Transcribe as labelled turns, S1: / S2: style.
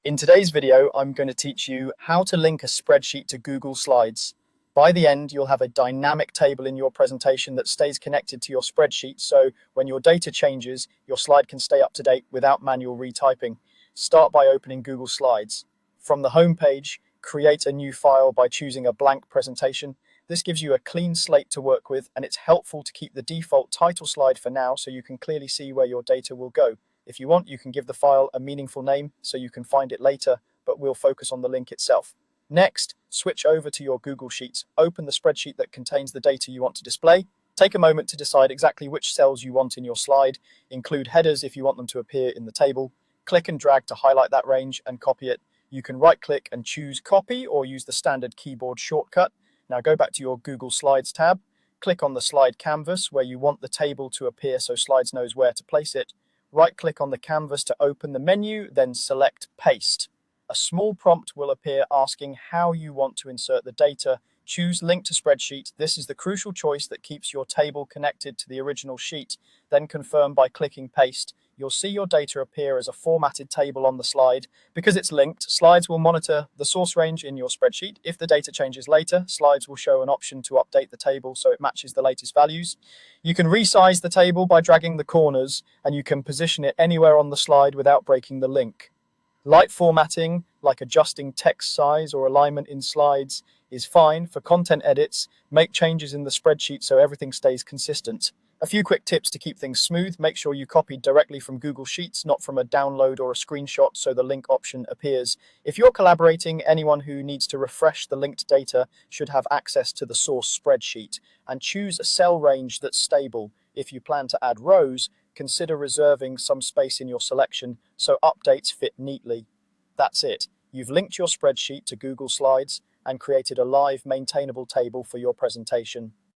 S1: In today's video, I'm going to teach you how to link a spreadsheet to Google Slides. By the end, you'll have a dynamic table in your presentation that stays connected to your spreadsheet, so when your data changes, your slide can stay up to date without manual retyping. Start by opening Google Slides. From the home page, create a new file by choosing a blank presentation. This gives you a clean slate to work with, and it's helpful to keep the default title slide for now so you can clearly see where your data will go. If you want, you can give the file a meaningful name so you can find it later, but we'll focus on the link itself. Next, switch over to your Google Sheets. Open the spreadsheet that contains the data you want to display. Take a moment to decide exactly which cells you want in your slide. Include headers if you want them to appear in the table. Click and drag to highlight that range and copy it. You can right-click and choose Copy or use the standard keyboard shortcut. Now go back to your Google Slides tab. Click on the slide canvas where you want the table to appear so Slides knows where to place it. Right-click on the canvas to open the menu, then select Paste. A small prompt will appear asking how you want to insert the data. Choose Link to Spreadsheet. This is the crucial choice that keeps your table connected to the original sheet. Then confirm by clicking Paste. You'll see your data appear as a formatted table on the slide. Because it's linked, Slides will monitor the source range in your spreadsheet. If the data changes later, Slides will show an option to update the table so it matches the latest values. You can resize the table by dragging the corners, and you can position it anywhere on the slide without breaking the link. Light formatting, like adjusting text size or alignment in Slides, is fine. For content edits, make changes in the spreadsheet so everything stays consistent. A few quick tips to keep things smooth. Make sure you copy directly from Google Sheets, not from a download or a screenshot, so the link option appears. If you're collaborating, anyone who needs to refresh the linked data should have access to the source spreadsheet. And choose a cell range that's stable. If you plan to add rows, consider reserving some space in your selection so updates fit neatly. That's it. You've linked your spreadsheet to Google Slides and created a live maintainable table for your presentation.